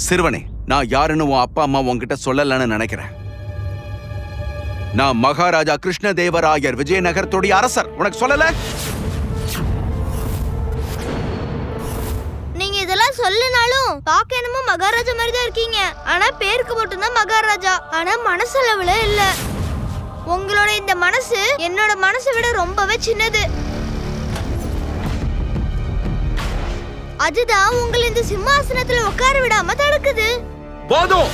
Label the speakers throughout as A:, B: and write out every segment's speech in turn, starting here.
A: சிறுவனே, நான் யாருன்னு உன் அப்பா அம்மா உன்கிட்ட சொல்லலன்னு நினைக்கிறேன். நான் மகாராஜா கிருஷ்ணதேவராயர், விஜயநகரத்துடைய அரசர். உனக்கு சொல்லல?
B: நீங்க இதெல்லாம் சொல்லனாலும் பார்க்க என்னமோ மகாராஜா மாதிரி தான் இருக்கீங்க. ஆனா பேருக்கு மட்டும்தான் மகாராஜா, ஆனா மனசளவுல இல்ல. உங்களோட இந்த மனசு என்னோட மனசை விட ரொம்பவே சின்னது. அதுதான் உங்களை இந்த சிம்மாசனத்துல உட்கார விடாம தடுக்குது.
A: போதும்,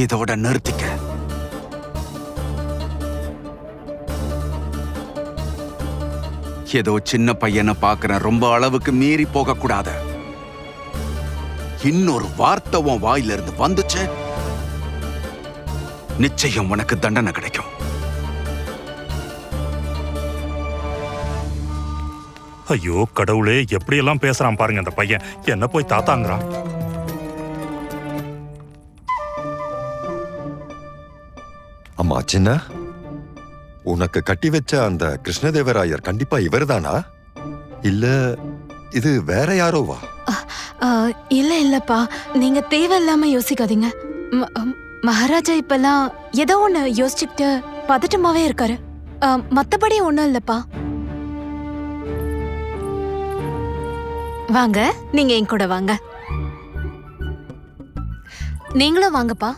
A: இதோட நிறுத்திக்க. ஏதோ சின்ன பையனை பாக்குறேன், ரொம்ப அளவுக்கு மீறி போக கூடாது. இன்னொரு வார்த்தை உன் வாயில இருந்து வந்துச்சு, நிச்சயம் உனக்கு தண்டனை கிடைக்கும்.
C: ஐயோ கடவுளே, எப்படியெல்லாம் பேசுறான் பாருங்க அந்த பையன். என்ன போய் தாத்தாங்கிறான்.
D: அம்மா சின்ன, உனக்கு கட்டி வச்ச அந்த கிருஷ்ணதேவராயர் கண்டிப்பா இவர்தானா, இல்ல இது வேற யாரோவா?
E: இல்ல இல்லப்பா, நீங்க தேவையில்லாம யோசிக்காதீங்க. மகாராஜா இப்பெல்லாம் ஏதோ ஒண்ணு யோசிச்சுக்கிட்டு பதட்டமாவே இருக்காரு. மத்தபடி ஒண்ணும் இல்லப்பா. வாங்க, நீங்க என் கூட வாங்க. நீங்களும் வாங்கப்பா.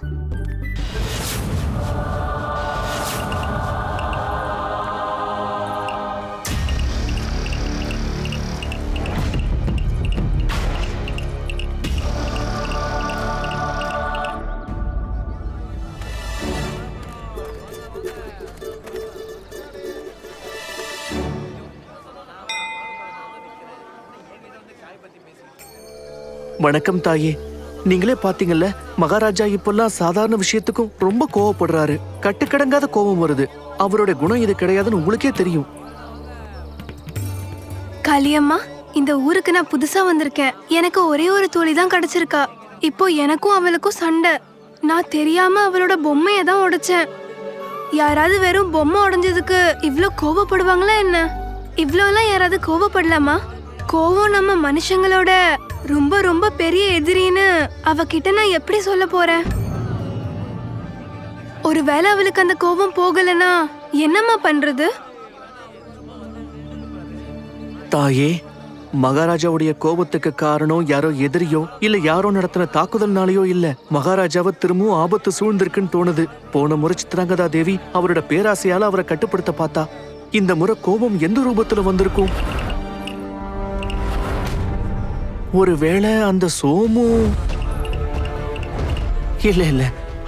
F: வணக்கம் தாயே. நீங்களே பாத்தீங்கல்ல, மகாராஜா இப்பெல்லாம் சாதாரண விஷயத்துக்கும் ரொம்ப கோவப்படுறாரு. கட்டுக்கடங்காத கோபம் வருது. அவரோட குணம் இது கிடையாதுன்னு உங்களுக்கே தெரியும்.
G: காளியம்மா, இந்த ஊருக்கு நான் புதுசா வந்திருக்கேன். எனக்கு ஒரே ஒரு தோழி தான் கிடைச்சிருக்கா. இப்போ எனக்கும் அவளுக்கும் சண்டை. நான் தெரியாம அவளோட பொம்மையை தான் உடைச்சேன். யாராவது வெறும் பொம்மை உடைஞ்சதுக்கு இவ்ளோ கோவப்படுவாங்களா என்ன? இவ்ளோலாம் யாராவது கோவப்படலாமா? கோவம் நம்ம மனுஷங்களோட ரொம்ப ரொம்ப பெரிய எதிரின்னு அவகிட்ட நான் எப்படி சொல்ல போறேன்? ஒருவேளை அவளுக்கு அந்த கோபம் போகலனா என்னம்மா பண்றது?
F: தாயே, மகாராஜாவுடைய கோபத்துக்கு காரணம் யாரோ எதிரியோ இல்ல யாரோ நடத்தின தாக்குதல்னாலயோ இல்ல. மகாராஜாவை திரும்பவும் ஆபத்து சூழ்ந்திருக்குன்னு தோணுது. போன முறை சித்ராங்கதா தேவி அவரோட பேராசையால அவரை கட்டுப்படுத்த பார்த்தா. இந்த முறை கோபம் எந்த ரூபத்துல வந்திருக்கும்? ஒருவேளை அந்த சோமு இல்ல இல்ல,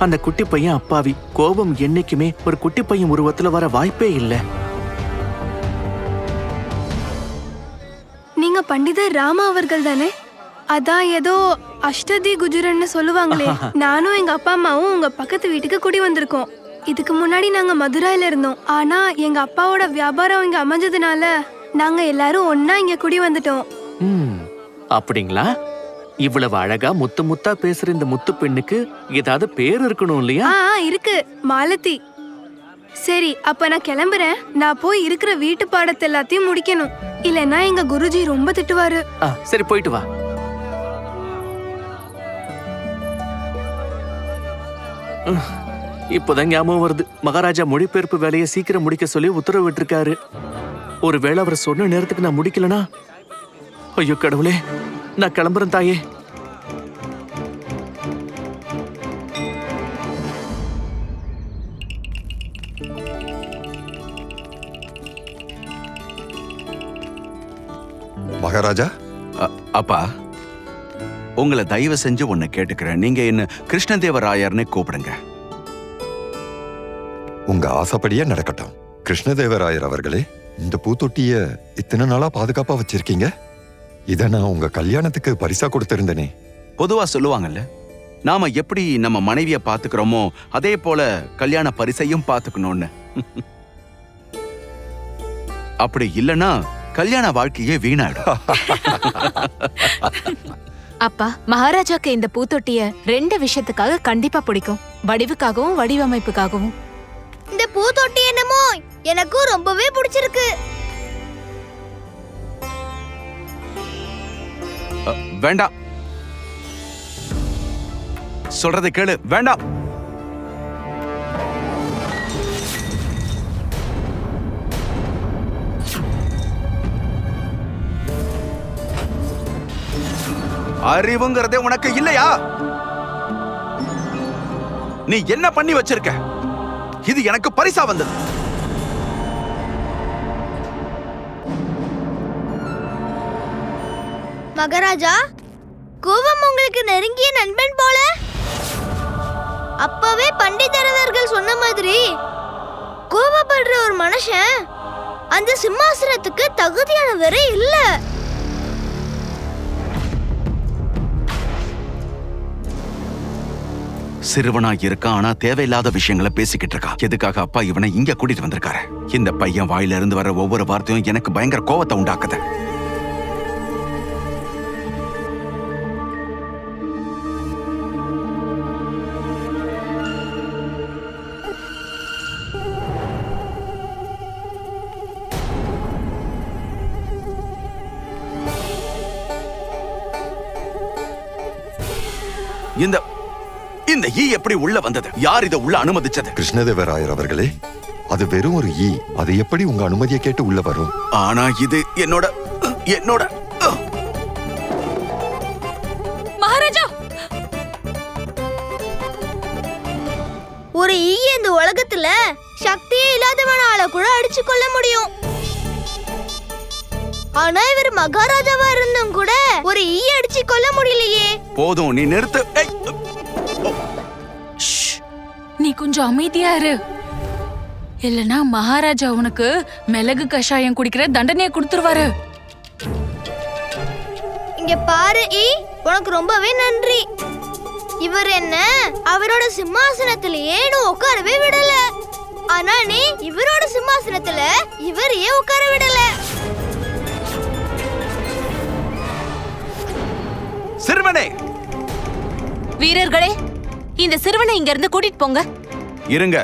F: அந்த குட்டி பையன் அப்பாவி. கோபம் என்னைக்குமே ஒரு குட்டி பையன் உருவத்துல வர வாய்ப்பே இல்ல.
G: நீங்க பண்டிதர் ராமா அவர்கள் தானே? அதான் ஏதோ அஷ்டதி குஜுரன்னு சொல்லுவாங்களே. நானும் எங்க அப்பா அம்மாவும் உங்க பக்கத்து வீட்டுக்கு குடி வந்திருக்கோம். இதுக்கு முன்னாடி நாங்க மதுராயில இருந்தோம். ஆனா எங்க அப்பாவோட வியாபாரம் இங்க அமைஞ்சதுனால நாங்க எல்லாரும் ஒன்னா இங்க குடி வந்துட்டோம்.
F: அப்படிங்களா? இவ்வளவு அழகா முத்து முத்தா பேசுற இந்த முத்து பெண்ணுக்கு ஏதாவது பேர் இருக்கணும் இல்லையா?
G: இருக்கு, மாலதி. சரி, அப்ப நான் கிளம்புறேன். நான் போய் இருக்கிற வீட்டு பாடத்தை எல்லாத்தையும் முடிக்கணும். இல்லனா எங்க குருஜி ரொம்ப திட்டுவாரு.
F: சரி, போயிட்டு வா. இப்போதான் ஞாபகம் வருது, மகாராஜா மொழிபெயர்ப்பு வேலையை சீக்கிரம் முடிக்க சொல்லி உத்தரவு விட்டுருக்காரு. ஒருவேளை அவர் சொன்ன நேரத்துக்கு நான் முடிக்கலனா? ஐயோ கடவுளே, நான் கிளம்புறேன் தாயே.
D: மகாராஜா,
A: அப்பா, உங்களை தயவு செஞ்சு ஒண்ணு கேட்டுக்கிறேன். நீங்க என்ன கிருஷ்ணதேவராயர்னு கூப்பிடுங்க.
D: உங்க ஆசைப்படியே நடக்கட்டும். கிருஷ்ணதேவராயர் அவர்களே, இந்த பூத்தொட்டிய இத்தனை நாளா பாதுகாப்பா வச்சிருக்கீங்க. இத நான் உங்க கல்யாணத்துக்கு பரிசா கொடுத்திருந்தேனே.
A: பொதுவா சொல்லுவாங்கல்ல, நாம எப்படி நம்ம மனைவிய பாத்துக்கிறோமோ அதே போல கல்யாண பரிசையும் பாத்துக்கணும்னு. அப்படி இல்லனா கல்யாண வாழ்க்கையே வீணாயிடும்.
E: அப்பா, மகாராஜாக்கு இந்த பூத்தொட்டிய 2 விஷயத்துக்காக கண்டிப்பா பிடிக்கும். வடிவுக்காகவும் வடிவமைப்புக்காகவும்.
B: இந்த பூத்தொட்டி என்னமோ எனக்கும் ரொம்பவே பிடிச்சிருக்கு.
A: வேண்டாம், சொல்றதை கேளு. வேண்டாம். அறிவுங்கிறதே உனக்கு இல்லையா? நீ என்ன பண்ணி வச்சிருக்க? இது எனக்கு பரிசா வந்தது.
B: மகாராஜா, கோபம் உங்களுக்கு நெருங்கிய நண்பன் போல. அப்பவே பண்டிதரவர்கள் சொன்ன மாதிரி கோபப்படுற ஒரு மனுஷன் அந்த சிம்மாசனத்துக்கு தகுதியானவரே இல்ல.
A: சிறுவனா இருக்கான், ஆனா தேவையில்லாத விஷயங்களை பேசிக்கிட்டு இருக்கான். எதுக்காக அப்பா இவனை இங்க கூட்டிட்டு வந்திருக்காரு? இந்த பையன் வாயில இருந்து வர ஒவ்வொரு வார்த்தையும் எனக்கு பயங்கர கோவத்தை உண்டாக்குது. இந்த இந்த ஈ எப்படி உள்ள வந்தது? யார் இதை உள்ள அனுமதிச்சது?
D: கிருஷ்ணதேவராயர் அவர்களே, அது வெறும் ஒரு ஈ. அது எப்படி உங்க அனுமதியை கேட்டு உள்ள வரும்?
A: ஆனா இது என்னோட
E: மகாராஜா,
B: ஒரு ஈ இந்த உலகத்துல சக்தியே இல்லாதவனால கூட அடிச்சு கொள்ள முடியும். ஆனா இவர் மகாராஜாவா இருந்தும் கூட ஒரு ஈ அடிச்சு கொள்ள முடியலையே.
A: போதும், நீ நிறுத்து.
H: நீ கொஞ்சம் அமைதியா இரு. இல்லனா மகாராஜா உனக்கு மிளகு கஷாயம் குடிக்கிற தண்டனையை கொடுத்துருவாரு.
B: இங்க பாரு ஈ, உனக்கு ரொம்பவே நன்றி. இவர் என்ன அவரோட சிம்மாசனத்திலேயே உட்காரவே விடல. ஆனா நீ இவரோட சிம்மாசனத்துல இவரையே உட்கார விடல.
A: சிறுவனே,
E: வீரர்களே, இந்த சிறுவனை இங்க இருந்து கூட்டிட்டு போங்க.
A: இருங்க.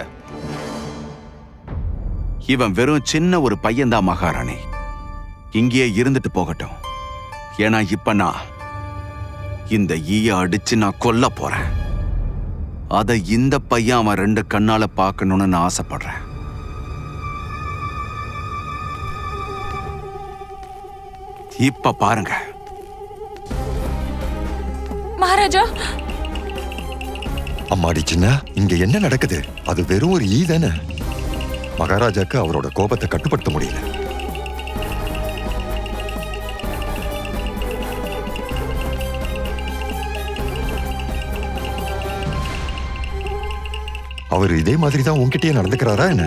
A: இவன் வெறும் சின்ன ஒரு பையன்தான் மகாராணி. இங்கேயே இருந்துட்டு போகட்டும். ஏன்னா இப்ப நான் இந்த ஈய அடிச்சு நான் கொல்ல போறேன். அத இந்த பையன் அவன் 2 கண்ணால பார்க்கணும்னு நான் ஆசைப்படுறேன். இப்ப பாருங்க.
H: மகாராஜா,
D: அம்மாடி சின்ன, இங்க என்ன நடக்குது? அது வெறும் ஒரு ஈ தானே. மகாராஜாக்கு அவரோட கோபத்தை கட்டுப்படுத்த முடியல. அவர் இதே மாதிரி தான் உன்கிட்டயே நடந்துக்கிறாரா என்ன?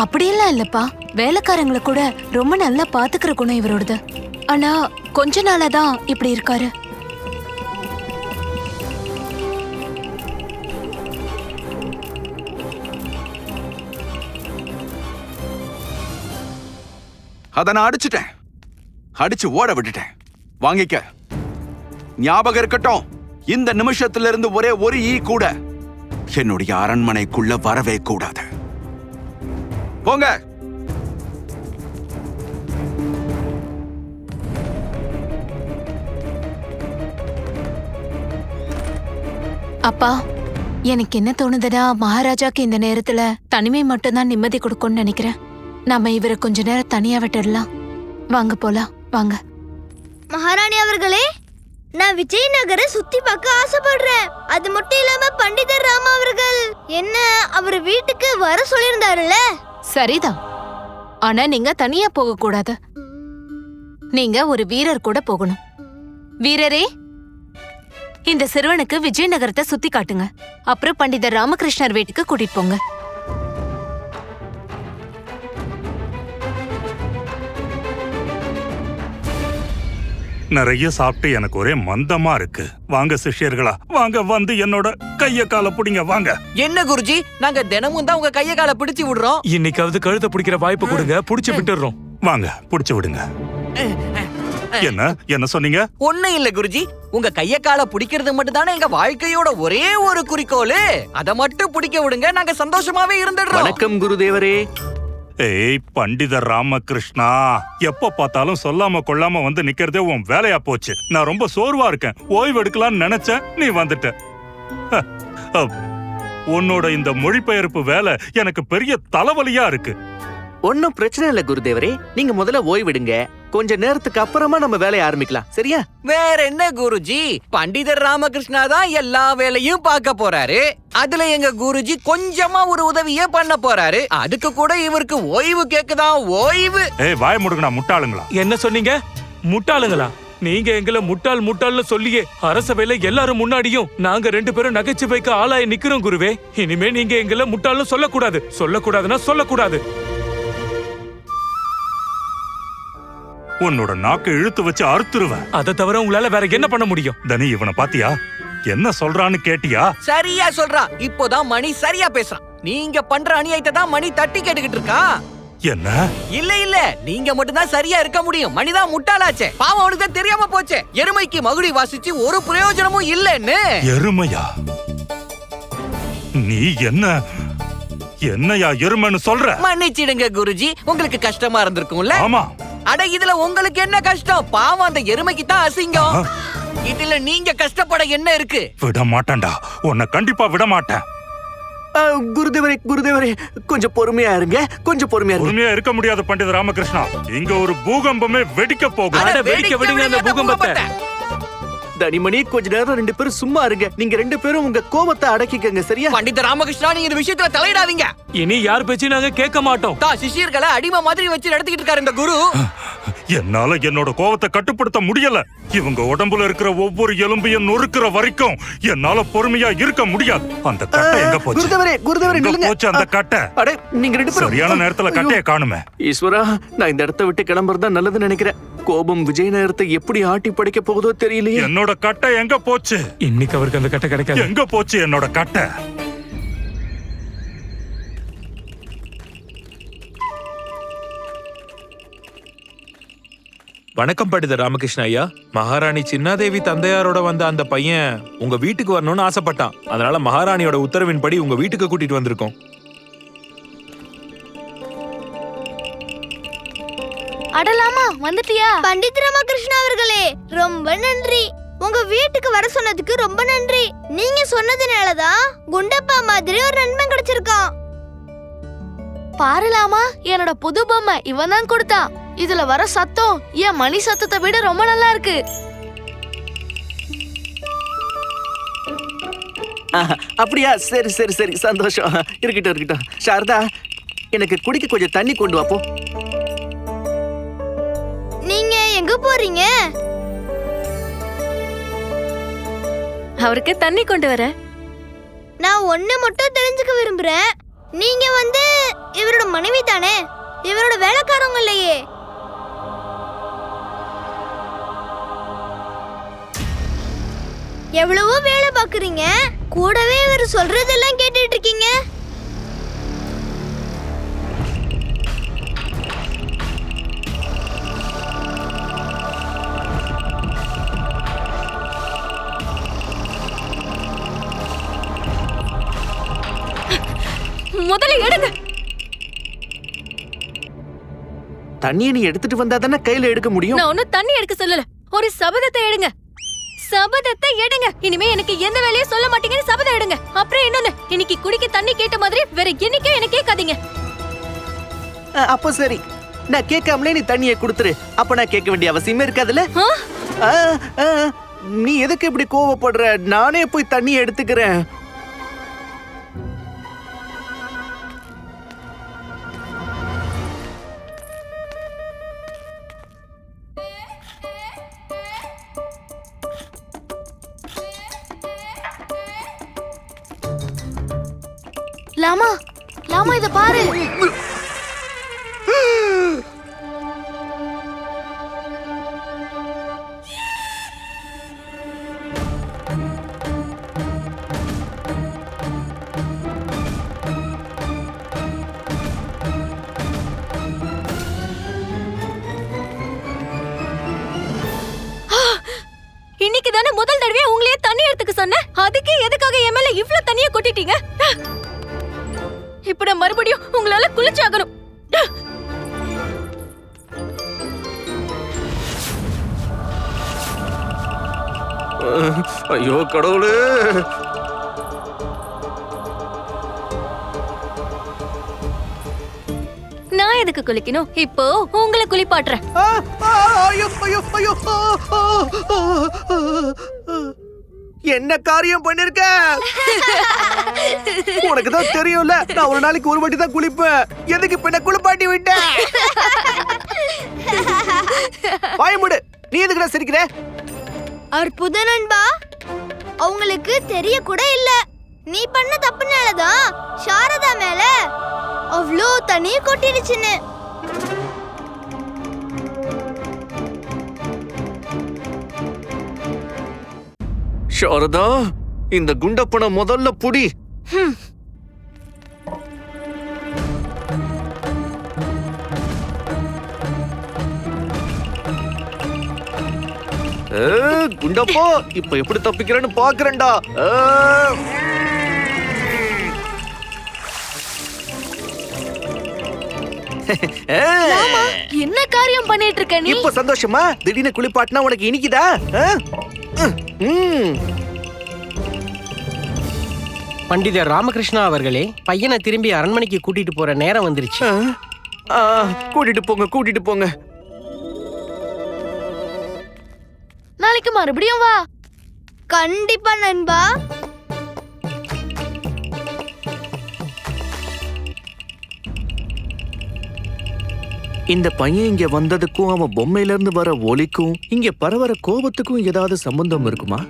E: அப்படியெல்லாம் இல்லப்பா. வேலைக்காரங்களை கூட ரொம்ப நல்லா பாத்துக்கிற குணம் இவரோடது. ஆனா கொஞ்ச நாளாதான் இப்படி இருக்காரு.
A: அத நான் அடிச்சுட்டேன். அடிச்சு ஓட விட்டுட்டேன். வாங்கிக்க. ஞாபகம் இருக்கட்டும், இந்த நிமிஷத்துல இருந்து ஒரே ஒரு ஈ கூட என்னுடைய அரண்மனைக்குள்ள வரவே கூடாது. போங்க.
E: அப்பா, எனக்கு என்ன தோணுதுன்னா, மகாராஜாக்கு இந்த நேரத்துல தனிமை மட்டும்தான் நிம்மதி கொடுக்கும்னு நினைக்கிறேன். நாம இவரை கொஞ்ச நேரம் தனியா விட்டுடலாம். வாங்க போலாம், வாங்க.
B: மகாராணி அவர்களே, நான் விஜயநகரை சுத்தி பார்க்க ஆசைப்படுறேன். அது மட்டும் இல்லாம பண்டிதர் ராமா அவர்கள் என்ன அவர் வீட்டுக்கு வர சொல்லியிருந்தாருல்ல.
E: சரிதான். ஆனா நீங்க தனியா போக கூடாது. நீங்க ஒரு வீரர் கூட போகணும். வீரரே, இந்த சிறுவனுக்கு விஜயநகரத்தை சுத்தி காட்டுங்க. அப்புறம் பண்டிதர் ராமகிருஷ்ணர் வீட்டுக்கு கூட்டிட்டு போங்க.
C: நிறைய சாப்பிட்டு எனக்கு ஒரே மந்தமா இருக்கு. வாங்க சிஷ்யர்களா, வாங்க வந்து என்னோட கைய கால புடிங்க. வாங்க.
I: என்ன குருஜி, நாங்க தினமும் தான் உங்க கைய கால பிடிச்சு விடுறோம்.
J: இன்னைக்காவது கழுத்தை பிடிக்கிற வாய்ப்பு கொடுங்க, புடிச்சு விட்டுறோம்.
C: வாங்க, புடிச்சு விடுங்க. என்ன சொன்னீங்க?
I: ஒண்ணும் இல்ல குருஜி, உங்க கைய கால பிடிக்கிறது மட்டும் தானே எங்க வாழ்க்கையோட ஒரே ஒரு குறிக்கோள். அத மட்டும் பிடிக்க விடுங்க, நாங்க சந்தோஷமாவே இருந்துடுறோம்.
F: வணக்கம் குருதேவரே.
C: ஏய் பண்டிதர் ராமகிருஷ்ணா, எப்ப பார்த்தாலும் சொல்லாம கொள்ளாம வந்து நிக்கிறதே உன் வேலையா போச்சு. நான் ரொம்ப சோர்வா இருக்கேன், ஓய்வு எடுக்கலாம்னு நினைச்சேன், நீ வந்துட்ட. உன்னோட இந்த மொழிபெயர்ப்பு வேலை எனக்கு பெரிய தலைவலியா இருக்கு.
F: ஒன்னும் பிரச்சனை இல்ல குருதேவரே, நீங்க முதல்ல ஓய்விடுங்க. கொஞ்ச நேரத்துக்கு அப்புறமா நம்ம வேலையை ஆரம்பிக்கலாம், சரியா?
I: வேற என்ன குருஜி, பண்டிதர் ராமகிருஷ்ணா தான் எல்லா வேலையும் பார்க்க போறாரு. அதுல எங்க குருஜி கொஞ்சமா ஒரு உதவியே பண்ண போறாரு. அதுக்கு கூட இவருக்கு ஓய்வு கேக்குதான் ஓய்வு.
C: ஏய் வாய் முடுங்கடா முட்டாளுங்களா.
J: என்ன சொன்னீங்க? முட்டாளுங்களா? நீங்க எங்களை முட்டாள் முட்டாள்னு சொல்லியே அரசவையில எல்லாரும் முன்னாடியும் நாங்க 2 பேரும் நகைச்சுவைக்கு ஆளாய நிக்கிறோம் குருவே. இனிமே நீங்க எங்களை முட்டாள்னு சொல்லக்கூடாது. சொல்லக்கூடாதுன்னா சொல்லக்கூடாது.
C: உன்னோட நாக்கு இழுத்து வச்சு அறுத்துருவேன்.
J: அதை தவிர உங்களால வேற என்ன பண்ண முடியும்?
C: தனி இவனை பாத்தியா? என்ன சொல்றான்னு கேட்டியா?
I: சரியா சொல்றான். இப்போதான் மணி சரியா பேசுறான். நீங்க பண்ற அநியாயத்தை தான் மணி தட்டி கேட்டுக்கிட்டு இருக்கா.
C: என்ன?
I: இல்ல நீங்க மட்டும்தான் சரியா இருக்க முடியும். மணிதான் முட்டாளாச்சே. பாவம் அவனுக்கு தான் தெரியாம போச்சே. எருமைக்கு மகுடி வாசிச்சு ஒரு பிரயோஜனமும் இல்லன்னு.
C: எருமையா? நீ என்னையா எருமைன்னு சொல்ற?
I: மன்னிச்சிடுங்க குருஜி, உங்களுக்கு கஷ்டமா இருந்திருக்கும்ல.
C: ஆமா.
I: அட இதுல உங்களுக்கு என்ன கஷ்டம்? பாவம் அந்த எருமைக்கு தான் அசிங்கம். இதுல நீங்க கஷ்டப்பட என்ன இருக்கு?
C: விட மாட்டேன்டா, உன்னை கண்டிப்பா விட மாட்டேன்.
F: குருதேவரே கொஞ்சம் பொறுமையா இருங்க, கொஞ்சம் பொறுமையா இருங்க.
C: பொறுமையா இருக்க முடியாது பண்டித ராமகிருஷ்ணா. இங்க ஒரு பூகம்பமே வெடிக்க போகுது.
I: அட,
J: வெடிக்க விடுங்க அந்த பூகம்பத்தை.
F: தனிமணி கொஞ்ச நேரம் 2 பேரும் சும்மா இருங்க. நீங்க 2 பேரும் உங்க கோபத்தை அடக்கிக்கங்க, சரியா?
I: பண்டித ராமகிருஷ்ணா, நீங்க இந்த விஷயத்துல தலையிடாதீங்க.
J: இனி யார் பேச்சு நாங்க கேட்க மாட்டோம்.
I: சிஷியர்களை அடிமை மாதிரி வச்சு நடத்திக்கிட்டு இருக்காரு இந்த குரு.
C: என்னால என்னோட கோவத்தை கட்டுப்படுத்த முடியல. இவங்க உடம்புல இருக்கிற ஒவ்வொரு எலும்பையும் நொறுக்கிற வரைக்கும் என்னால பொறுமையா இருக்க முடியாது. அந்த கட்டை எங்க போச்சு?
F: குருதேவரே
C: எங்க
F: நில்லுங்க.
C: போச்சு அந்த கட்டை?
F: அட நீங்க 2 பேரும்
C: சரியான நேரத்துல கட்டைய காணுமே.
F: ஈஸ்வரா, நான் இந்த இடத்தை விட்டு கிளம்புறதா நல்லதுன்னு நினைக்கிறேன். கோபம் விஜயநகரத்தை எப்படி ஆட்டி படைக்க போகுதோ தெரியலையே.
C: என்னோட கட்டை எங்க போச்சு?
J: இன்னைக்கு அவருக்கு அந்த கட்டை கிடைக்காது.
C: எங்க போச்சு என்னோட கட்டை?
K: வணக்கம் பண்டிதர் ராமகிருஷ்ண ஐயா. மகாராணி சின்னாதேவி தந்தையாரோட வந்த அந்த பையன் உங்க வீட்டுக்கு வரணும்னு ஆசைப்பட்டான். அதனால மகாராணியோட உத்தரவின்படி உங்க வீட்டுக்கு கூட்டிட்டு வந்திருக்கோம்.
B: அடலாமா வந்துட்டியா? பண்டித் ராமகிருஷ்ணா அவர்களே, ரொம்ப நன்றி. உங்க வீட்டுக்கு வர சொன்னதுக்கு ரொம்ப நன்றி. நீங்க சொன்னதுனாலதான் குண்டப்பா மாதிரி ஒரு நண்பன் கிடைச்சிருக்கான்.
L: பாருலாமா, என்னோட புது பொம்மை இவன் தான் கொடுத்தான். இதுல வர சத்தம் என் மணி சத்தத்தை விட ரொம்ப நல்லா இருக்கு.
F: அப்படியா? சரி சரி சரி, சந்தோஷம். இருக்கட்டும். சாரதா, எனக்கு குடிக்க கொஞ்சம் தண்ணி கொண்டு வாப்போ.
B: நீங்க எங்க போறீங்க?
E: அவருக்கு தண்ணி கொண்டு வர.
B: நான் ஒண்ணு மட்டும் தெரிஞ்சுக்க விரும்புறேன். நீங்க இவரோட மனைவி தானே? இவரோட வேலைக்காரங்க இல்லையே? எவ்வளவோ வேலை பாக்குறீங்க, கூடவே இவர் சொல்றதெல்லாம் கேட்டுட்டு இருக்கீங்க.
E: முதல்ல எடுங்க.
F: தண்ணியை நீ எடுத்துட்டு வந்தா தானே கையில எடுக்க முடியும்.
E: நான் ஒன்னும் தண்ணி எடுக்க சொல்லல, ஒரு சபதத்தை எடுங்க. சபதத்தை எடுங்க. இனிமே எனக்கு எந்த வேலையும் சொல்ல மாட்டீங்கன்னு சபதம் எடுங்க. அப்புறம் இன்னொன்னு, இன்னைக்கு குடிக்க தண்ணி கேட்ட மாதிரி வேற என்னைக்கும் என்ன கேட்காதீங்க.
F: அப்ப சரி, நான் கேட்காமலே நீ தண்ணியை கொடுத்துரு. அப்ப நான் கேட்க வேண்டிய அவசியமே இருக்காதுல்ல. நீ எதுக்கு இப்படி கோவப்படுற? நானே போய் தண்ணியை எடுத்துக்கிறேன்.
L: லாமா, லாமா இத பாரு.
E: இன்னைக்கு தானே முதல் தடவையா உங்களையே தண்ணி எடுத்துக்க சொன்னேன். அதுக்கு எதுக்காக என் மேல இவ்ளோ தண்ணியை கொட்டிட்டீங்க? இப்ப நான் மறுபடியும் உங்களால குளிச்சாகணும்.
F: ஐயோ கடவுளே,
L: நான் எதுக்கு குளிக்கணும்? இப்போ உங்களை குளிப்பாட்டுறேன்.
F: என்ன காரியம் பண்ணிருக்க? உனக்கு தான் தெரியும்ல, நான் ஒரு நாளைக்கு ஒரு வாட்டி தான் குளிப்பேன். எதுக்கு இப்ப என்ன குளிப்பாட்டி விட்ட? வாய் மூடு. நீ எதுக்குடா சிரிக்கிற?
B: அற்புத நண்பா, அவங்களுக்கு தெரிய கூட இல்ல. நீ பண்ண தப்புனாலதான் சாரதா மேல அவ்வளோ தண்ணீர் கொட்டிடுச்சுன்னு.
F: சாரதா, இந்த குண்டப்பனை முதல்ல புடி. குண்டப்பா, இப்ப எப்படி தப்பிக்கிறேன்னு பாக்குறேன்டா.
L: என்ன காரியம் பண்ணிட்டு இருக்க நீ?
F: இப்ப சந்தோஷமா? திடீர்னு குளிப்பாட்டினா உனக்கு இனிக்குதா?
M: பண்டிதர் ராமகிருஷ்ணா அவர்களே, பையனை திரும்பி அரண்மனைக்கு கூட்டிட்டு போற நேரம் வந்துருச்சு.
F: கூட்டிட்டு போங்க, கூட்டிட்டு போங்க.
L: நாளைக்கு மறுபடியும் வா.
B: கண்டிப்பா நண்பா.
F: இந்த பையன் இங்க வந்ததுக்கும் அவன் பொம்மையில இருந்து வர ஒலிக்கும் இங்க பரவற கோபத்துக்கும் ஏதாவது சம்பந்தம் இருக்குமா?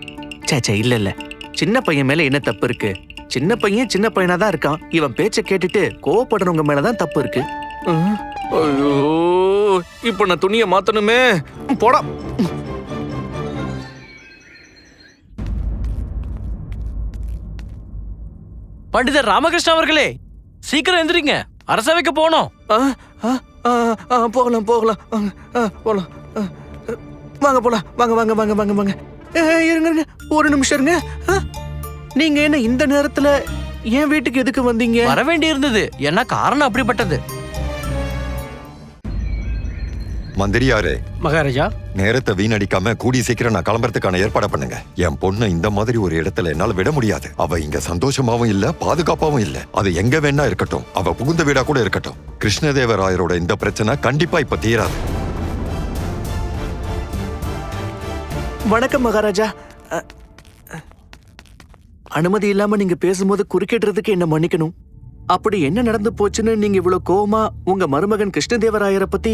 F: சேச்சா, இல்ல இல்ல. சின்ன பையன் மேல என்ன தப்பு இருக்கு? சின்ன பையன் சின்ன பையனா தான் இருக்கான். இவன் பேச்ச கேட்டுட்டு கோவப்படுறவங்க மேலதான் தப்பு இருக்கு. ஐயோ, இப்ப நான் துணியை மாத்தணுமே. போடா.
M: பண்டிதர் ராமகிருஷ்ணா அவர்களே, சீக்கிரம் எந்திரிங்க, அரசவைக்கு போனோம்.
F: போகலாம் போகலாம், போகலாம். வாங்க போலாம், வாங்க வாங்க வாங்க வாங்க வாங்க. இருங்க இருங்க, ஒரு நிமிஷம் இருங்க. நீங்க என்ன இந்த நேரத்துல என் வீட்டுக்கு எதுக்கு வந்தீங்க?
M: வர வேண்டி இருந்தது, என்ன காரணம் அப்படிப்பட்டது.
D: மந்திரியாரே,
M: மகாராஜா,
D: நேரத்தை வீணடிக்காம கூடி சீக்கிரம் நான் கிளம்புறதுக்கான ஏற்பாடு பண்ணுங்க. என் பொண்ணை இந்த மாதிரி ஒரு இடத்துல என்னால விட முடியாது. அவ இங்க சந்தோஷமாவும் இல்ல, பாதுகாப்பாவும் இல்ல. அது எங்க வேணா இருக்கட்டும், அவ புகுந்த வீடா கூட இருக்கட்டும். கிருஷ்ணதேவராயரோட இந்த பிரச்சனை கண்டிப்பா இப்ப தீராது.
F: வணக்கம் மகாராஜா. அனுமதி இல்லாம நீங்க பேசும்போது குறுக்கிடுறதுக்கு என்ன மன்னிக்கணும். அப்படி என்ன நடந்து போச்சுன்னு நீங்க இவ்வளவு கோவமா உங்க மருமகன் கிருஷ்ணதேவராயரை பத்தி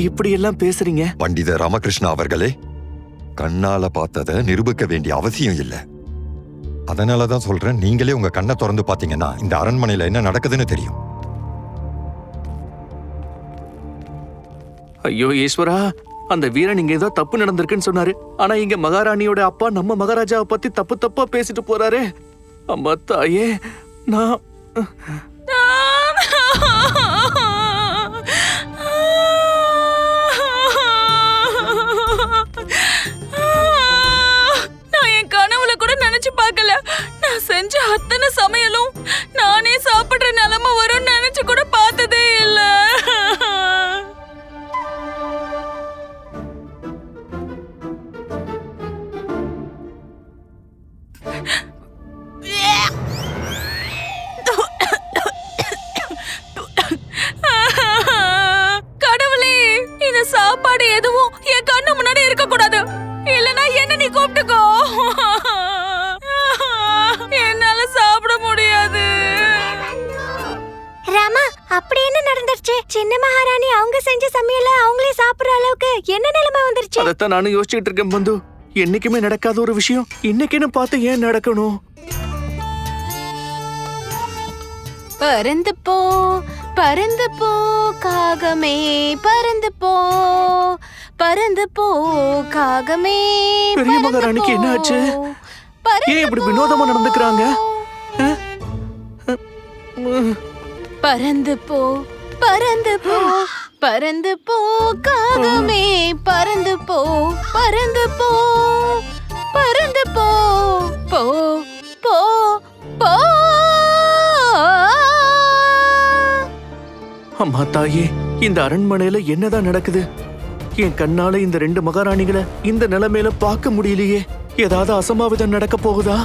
F: இப்படி எல்லாம் பேசுறீங்க?
D: பண்டித ராமகிருஷ்ணா அவர்களே, கண்ணால பார்த்தத நிரூபிக்க வேண்டிய அவசியம் இல்ல. அதனாலதான் சொல்றேன், நீங்களே உங்க கண்ணை திறந்து பாத்தீங்கன்னா இந்த அரண்மனையில என்ன நடக்குதுன்னு தெரியும்.
F: ஐயோ ஈஸ்வரா, அந்த வீரன் இங்க ஏதோ தப்பு நடந்திருக்குன்னு சொன்னாரு. ஆனா இங்க மகாராணியோட அப்பா நம்ம மகாராஜாவை பத்தி தப்பு தப்பா பேசிட்டு போறாரு. அம்மா தாயே, நான்
H: என் கனவுல கூட நினைச்சு பார்க்கல. நான் செஞ்ச அத்தனை சமையலும் நானே சாப்பிடுற நிலைமை வரும்னு நினைச்சு கூட பார்த்ததே இல்ல. கடவுளே, இந்த சாப்பாடு எதுவும் என் கண்ணு முன்னாடி இருக்க கூடாது. இல்லனா என்ன நீ கூப்பிட்டுக்கோ. என்னால சாப்பிட முடியாது.
N: ராமா, அப்படி என்ன நடந்துருச்சு? சின்ன மகாராணி அவங்க செஞ்ச சமையல அவங்களே சாப்பிடுற அளவுக்கு என்ன நிலைமை வந்துருச்சு?
F: அதைத்தான் நானும் யோசிச்சுட்டு இருக்கேன் பந்து. என்னைக்குமே நடக்காத ஒரு விஷயம் இன்னைக்குன்னு பார்த்து ஏன் நடக்கணும்?
E: பறந்து போ பறந்து போ காகமே, பறந்து போ பறந்து போ காகமே.
F: பெரிய மகாராணிக்கு என்ன ஆச்சு? ஏன் இப்படி வினோதமா நடந்துக்கிறாங்க?
E: பறந்து போ பறந்து போ பறந்து போ காகமே, பறந்து போ பறந்து போ பறந்து போ போ போ போ.
F: அம்மா தாயே, இந்த அரண்மனையில என்னதான் நடக்குது? என் கண்ணால இந்த ரெண்டு மகாராணிகளை இந்த நிலைமையில பார்க்க முடியலையே. ஏதாவது அசம்பாவிதம் நடக்க போகுதா?